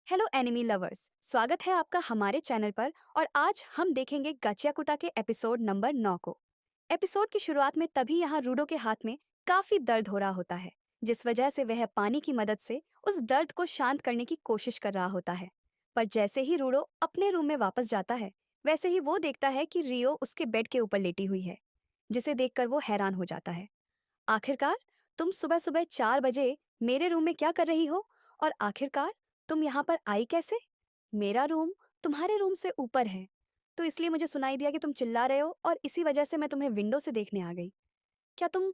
Hello enemy lovers, स्वागत है आपका हमारे चैनल पर। और आज हम देखेंगे गाचियाकुटा के एपिसोड नंबर 9 को। एपिसोड की शुरुआत में तभी यहाँ रूडो के हाथ में काफी दर्द हो रहा होता है, जिस वजह से वह पानी की मदद से उस दर्द को शांत करने की कोशिश कर रहा होता है। पर जैसे ही रूडो अपने रूम में वापस जाता है, वैसे ही वो देखता है कि रियो उसके बेड के ऊपर लेटी हुई है, जिसे देखकर वो हैरान हो जाता है। आखिरकार तुम सुबह सुबह 4 बजे मेरे रूम में क्या कर रही हो? और आखिरकार तुम यहाँ पर आई कैसे? मेरा रूम तुम्हारे रूम से ऊपर है, तो इसलिए मुझे सुनाई दिया कि तुम चिल्ला रहे हो और इसी वजह से मैं तुम्हें विंडो से देखने आ गई। क्या तुम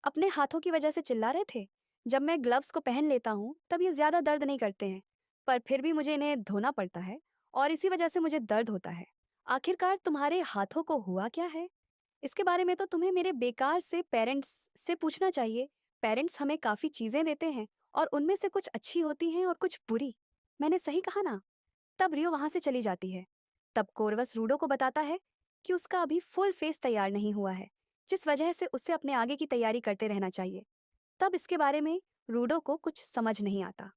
अपने हाथों की वजह से चिल्ला रहे थे? जब मैं ग्लव्स को पहन लेता हूँ तब ये ज्यादा दर्द नहीं करते हैं, पर फिर भी मुझे इन्हें धोना पड़ता है और इसी वजह से मुझे दर्द होता है। आखिरकार तुम्हारे हाथों को हुआ क्या है? इसके बारे में तो तुम्हें मेरे बेकार से पेरेंट्स से पूछना चाहिए। पेरेंट्स हमें काफ़ी चीज़ें देते हैं और उनमें से कुछ अच्छी होती हैं और कुछ बुरी। मैंने सही कहा ना? तब रियो वहाँ से चली जाती है। तब कोरवस रूडो को बताता है कि उसका अभी फुल फेस तैयार नहीं हुआ है, जिस वजह से उसे अपने आगे की तैयारी करते रहना चाहिए। तब इसके बारे में रूडो को कुछ समझ नहीं आता,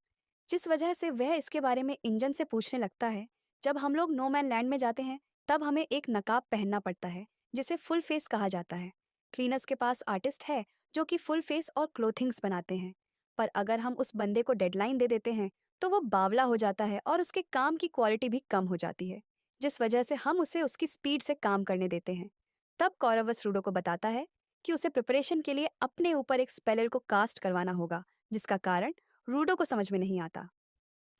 जिस वजह से वह इसके बारे में इंजन से पूछने लगता है। जब हम लोग नो मैन लैंड में जाते हैं तब हमें एक नकाब पहनना पड़ता है, जिसे फुल फेस कहा जाता है। क्लीनर्स के पास आर्टिस्ट है जो कि फुल फेस और क्लोथिंग्स बनाते हैं, पर अगर हम उस बंदे को डेडलाइन दे देते हैं तो वो बावला हो जाता है और उसके काम की क्वालिटी भी कम हो जाती है, जिस वजह से हम उसे उसकी स्पीड से काम करने देते हैं। तब कौरवस रूडो को बताता है कि उसे प्रिपरेशन के लिए अपने ऊपर एक स्पेलर को कास्ट करवाना होगा, जिसका कारण रूडो को समझ में नहीं आता।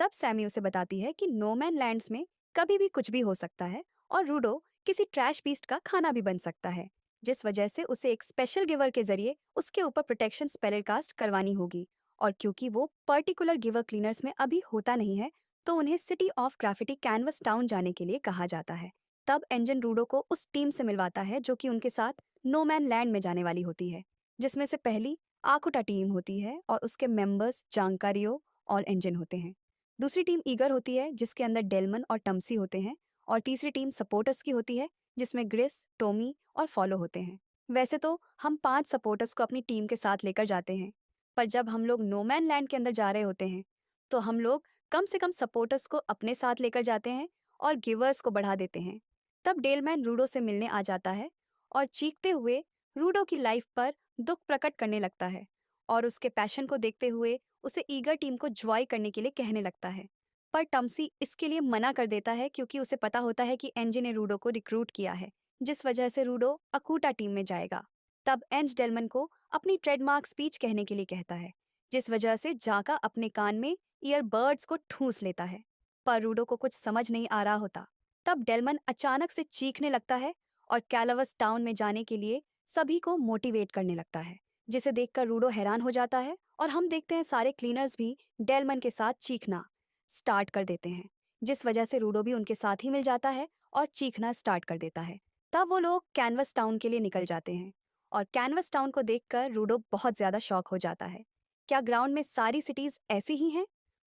तब सैमी उसे बताती है कि नोमैन लैंड्स में कभी भी कुछ भी हो सकता है और रूडो किसी ट्रैश बीस्ट का खाना भी बन सकता है, जिस वजह से उसे एक स्पेशल गिवर के जरिए उसके ऊपर प्रोटेक्शन स्पेल कास्ट करवानी होगी। और क्योंकि वो पर्टिकुलर गिवर क्लीनर्स में अभी होता नहीं है, तो उन्हें city of graffiti canvas town जाने के लिए कहा जाता है। तब एंजन रूडो को उस टीम से मिलवाता है जो कि उनके साथ नोमैन लैंड में जाने वाली होती है, जिसमें से पहली आकुटा टीम होती है और उसके मेंबर्स जानकारियो और एंजन होते हैं। दूसरी टीम ईगर होती है जिसके अंदर डेलमन और टम्सी होते हैं। और तीसरी टीम सपोर्टर्स की होती है जिसमें ग्रिस, टोमी और फॉलो होते हैं। वैसे तो हम 5 सपोर्टर्स को अपनी टीम के साथ लेकर जाते हैं, पर जब हम लोग नोमैन लैंड के अंदर जा रहे होते हैं तो हम लोग कम से कम सपोर्टर्स को अपने साथ लेकर जाते हैं और गिवर्स को बढ़ा देते हैं। तब डेलमैन रूडो से मिलने आ जाता है और चीखते हुए रूडो की लाइफ पर दुख प्रकट करने लगता है और उसके पैशन को देखते हुए उसे ईगर टीम को ज्वाइन करने के लिए कहने लगता है। पर टम्सी इसके लिए मना कर देता है क्योंकि उसे पता होता है कि एंजी ने रूडो को रिक्रूट किया है, जिस वजह से रूडो अकूटा टीम में जाएगा। तब एंज डेलमन को अपनी ट्रेडमार्क स्पीच कहने के लिए कहता है, जिस वजह से जाका अपने कान में ईयरबड्स को ठूंस लेता है। पर रूडो को कुछ समझ नहीं आ रहा होता। तब डेलमन अचानक से चीखने लगता है और कैलावस टाउन में जाने के लिए सभी को मोटिवेट करने लगता है, जिसे देखकर रूडो हैरान हो जाता है और हम देखते हैं सारे क्लीनर्स भी डेलमन के साथ चीखना स्टार्ट कर देते हैं, जिस वजह से रूडो भी उनके साथ ही मिल जाता है और चीखना स्टार्ट कर देता है। तब वो लोग कैनवस टाउन के लिए निकल जाते हैं और कैनवस टाउन को देखकर रूडो बहुत ज़्यादा शॉक हो जाता है। क्या ग्राउंड में सारी सिटीज़ ऐसी ही हैं?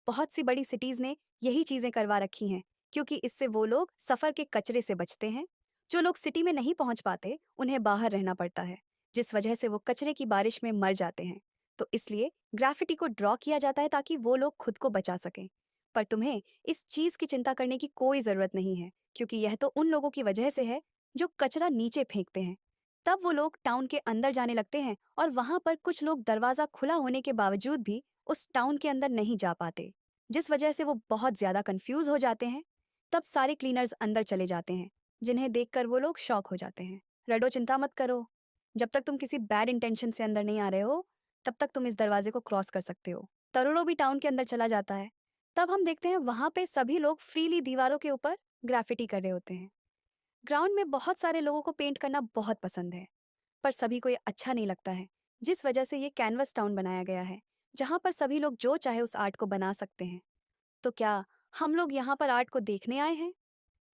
बहुत सी बड़ी सिटीज़ ने यही चीज़ें करवा रखी हैं, क्योंकि इससे वो लोग सफ़र के कचरे से बचते हैं। जो लोग सिटी में नहीं पहुंच पाते उन्हें बाहर रहना पड़ता है, जिस वजह से वो कचरे की बारिश में मर जाते हैं। तो इसलिए ग्राफिटी को ड्रॉ किया जाता है ताकि वो लोग खुद को बचा सकें। पर तुम्हें इस चीज की चिंता करने की कोई जरूरत नहीं है, क्योंकि यह तो उन लोगों की वजह से है जो कचरा नीचे फेंकते हैं। तब वो लोग टाउन के अंदर जाने लगते हैं और वहां पर कुछ लोग दरवाजा खुला होने के बावजूद भी उस टाउन के अंदर नहीं जा पाते, जिस वजह से वो बहुत ज्यादा कंफ्यूज हो जाते हैं। तब सारे क्लीनर्स अंदर चले जाते हैं, जिन्हें देखकर वो लोग शॉक हो जाते हैं। रडो, चिंता मत करो। जब तक तुम किसी बैड इंटेंशन से अंदर नहीं आ रहे हो, तब तक तुम इस दरवाजे को क्रॉस कर सकते हो। तरुणो भी टाउन के अंदर चला जाता है। तब हम देखते हैं वहां पे सभी लोग फ्रीली दीवारों के ऊपर ग्राफिटी कर रहे होते हैं। ग्राउंड में बहुत सारे लोगों को पेंट करना बहुत पसंद है, पर सभी को ये अच्छा नहीं लगता है, जिस वजह से ये कैनवस टाउन बनाया गया है, जहाँ पर सभी लोग जो चाहे उस आर्ट को बना सकते हैं। तो क्या हम लोग यहाँ पर आर्ट को देखने आए हैं?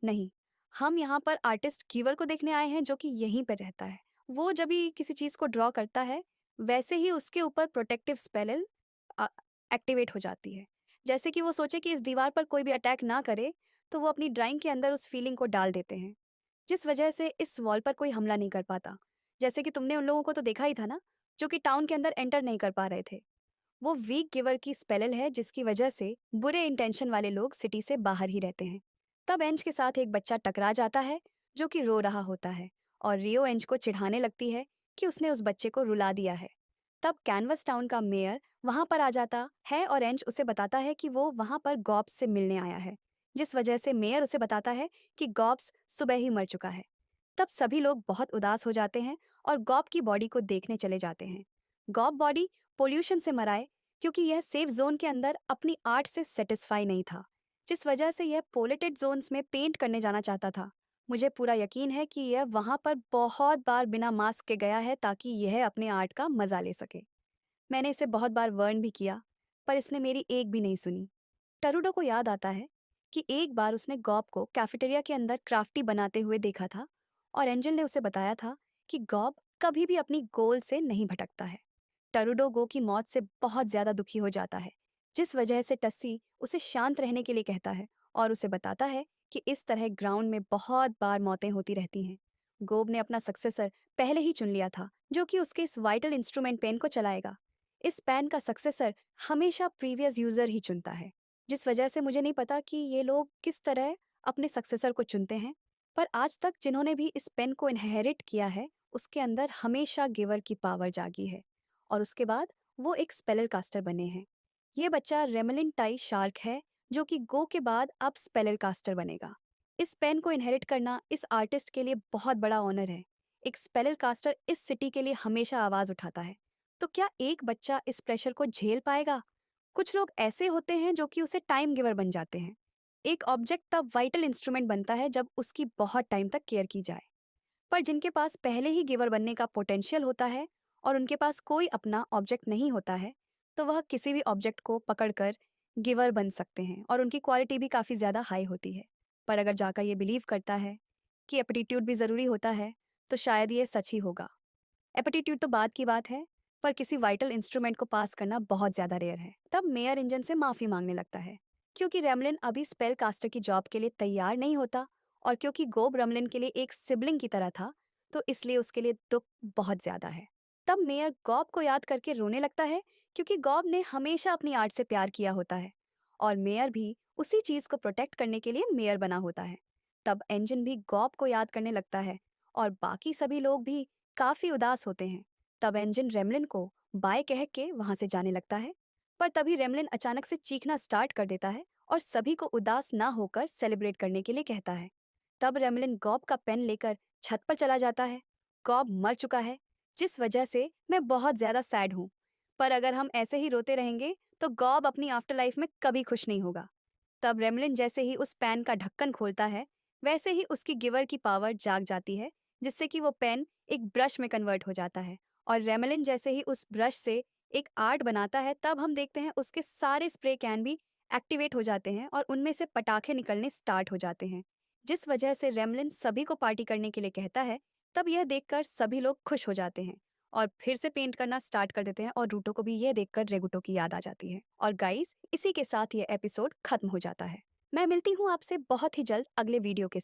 नहीं, हम यहाँ पर आर्टिस्ट गिवर को देखने आए हैं जो कि यहीं पर रहता है। वो जब भी किसी चीज़ को ड्रॉ करता है, वैसे ही उसके ऊपर प्रोटेक्टिव स्पेल एक्टिवेट हो जाती है। जैसे कि वो सोचे कि इस दीवार पर कोई भी अटैक ना करे, तो वो अपनी ड्राइंग के अंदर उस फीलिंग को डाल देते हैं, जिस वजह से इस वॉल पर कोई हमला नहीं कर पाता। जैसे कि तुमने उन लोगों को तो देखा ही था ना, जो कि टाउन के अंदर एंटर नहीं कर पा रहे थे। वो वीक गिवर की स्पेल है जिसकी वजह से बुरे इंटेंशन वाले लोग सिटी से बाहर ही रहते हैं। तब एंज के साथ एक बच्चा टकरा जाता है जो कि रो रहा होता है और रियो एंज को चिढ़ाने लगती है कि उसने उस बच्चे को रुला दिया है। तब कैनवस टाउन का मेयर वहां पर आ जाता है और एंज उसे बताता है कि वो वहां पर गॉब्स से मिलने आया है, जिस वजह से मेयर उसे बताता है कि गॉब्स सुबह ही मर चुका है। तब सभी लोग बहुत उदास हो जाते हैं और गॉब की बॉडी को देखने चले जाते हैं। गॉब बॉडी पोल्यूशन से मरा है क्योंकि यह सेफ जोन के अंदर अपनी आर्ट से सेटिस्फाई नहीं था, जिस वजह से यह पोलेटेड जोन्स में पेंट करने जाना चाहता था। मुझे पूरा यकीन है कि यह वहां पर बहुत बार बिना मास्क के गया है ताकि यह अपने आर्ट का मजा ले सके। मैंने इसे बहुत बार वर्न भी किया, पर इसने मेरी एक भी नहीं सुनी। टरूडो को याद आता है कि एक बार उसने गॉब को कैफेटेरिया के अंदर क्राफ्टी बनाते हुए देखा था और एंजल ने उसे बताया था कि गॉब कभी भी अपनी गोल से नहीं भटकता है। टरूडो गो की मौत से बहुत ज्यादा दुखी हो जाता है, जिस वजह से टस्सी उसे शांत रहने के लिए कहता है और उसे बताता है कि इस तरह ग्राउंड में बहुत बार मौतें होती रहती हैं। गोब ने अपना सक्सेसर पहले ही चुन लिया था जो कि उसके इस वाइटल इंस्ट्रूमेंट पेन को चलाएगा। इस पेन का सक्सेसर हमेशा प्रीवियस यूजर ही चुनता है, जिस वजह से मुझे नहीं पता कि ये लोग किस तरह अपने सक्सेसर को चुनते हैं। पर आज तक जिन्होंने भी इस पेन को इनहेरिट किया है उसके अंदर हमेशा गिवर की पावर जागी है और उसके बाद वो एक स्पेलर कास्टर बने हैं। ये बच्चा रेमलिन टाई शार्क है जो कि गो के बाद अब स्पेलर कास्टर बनेगा। इस पेन को इनहेरिट करना इस आर्टिस्ट के लिए बहुत बड़ा ऑनर है। एक स्पेलर कास्टर इस सिटी के लिए हमेशा आवाज उठाता है। तो क्या एक बच्चा इस प्रेशर को झेल पाएगा? कुछ लोग ऐसे होते हैं जो कि उसे टाइम गिवर बन जाते हैं। एक ऑब्जेक्ट तब वाइटल इंस्ट्रूमेंट बनता है जब उसकी बहुत टाइम तक केयर की जाए। पर जिनके पास पहले ही गिवर बनने का पोटेंशियल होता है और उनके पास कोई अपना ऑब्जेक्ट नहीं होता है, तो वह किसी भी ऑब्जेक्ट को पकड़कर गिवर बन सकते हैं और उनकी क्वालिटी भी काफ़ी ज़्यादा हाई होती है। पर अगर जाका ये बिलीव करता है कि एप्टीट्यूड भी ज़रूरी होता है, तो शायद ये सच ही होगा। एप्टीट्यूड तो बात की बात है, पर किसी वाइटल इंस्ट्रूमेंट को पास करना बहुत ज़्यादा रेयर है। तब मेयर इंजन से माफ़ी मांगने लगता है क्योंकि रेमलिन अभी स्पेल कास्टर की जॉब के लिए तैयार नहीं होता और क्योंकि गोब रमलिन के लिए एक सिबलिंग की तरह था, तो इसलिए उसके लिए दुख बहुत ज्यादा है। तब मेयर गॉब को याद करके रोने लगता है क्योंकि गॉब ने हमेशा अपनी आर्ट से प्यार किया होता है और मेयर भी उसी चीज को प्रोटेक्ट करने के लिए मेयर बना होता है। तब एंजन भी गॉब को याद करने लगता है और बाकी सभी लोग भी काफी उदास होते हैं। तब एंजन रेमलिन को बाय कह के वहां से जाने लगता है, पर तभी रेमलिन अचानक से चीखना स्टार्ट कर देता है और सभी को उदास ना होकर सेलिब्रेट करने के लिए कहता है। तब रेमलिन गॉब का पेन लेकर छत पर चला जाता है। गॉब मर चुका है, जिस वजह से मैं बहुत ज्यादा सैड हूँ। पर अगर हम ऐसे ही रोते रहेंगे तो गॉब अपनी आफ्टर लाइफ में कभी खुश नहीं होगा। तब रेमलिन जैसे ही उस पेन का ढक्कन खोलता है, वैसे ही उसकी गिवर की पावर जाग जाती है, जिससे कि वो पेन एक ब्रश में कन्वर्ट हो जाता है और रेमलिन जैसे ही उस ब्रश से एक आर्ट बनाता है, तब हम देखते हैं उसके सारे स्प्रे कैन भी एक्टिवेट हो जाते हैं और उनमें से पटाखे निकलने स्टार्ट हो जाते हैं, जिस वजह से रेमलिन सभी को पार्टी करने के लिए कहता है। तब यह देखकर सभी लोग खुश हो जाते हैं और फिर से पेंट करना स्टार्ट कर देते हैं और रूटो को भी यह देखकर रेगुटो की याद आ जाती है। और गाइस, इसी के साथ ये एपिसोड खत्म हो जाता है। मैं मिलती हूँ आपसे बहुत ही जल्द अगले वीडियो के साथ।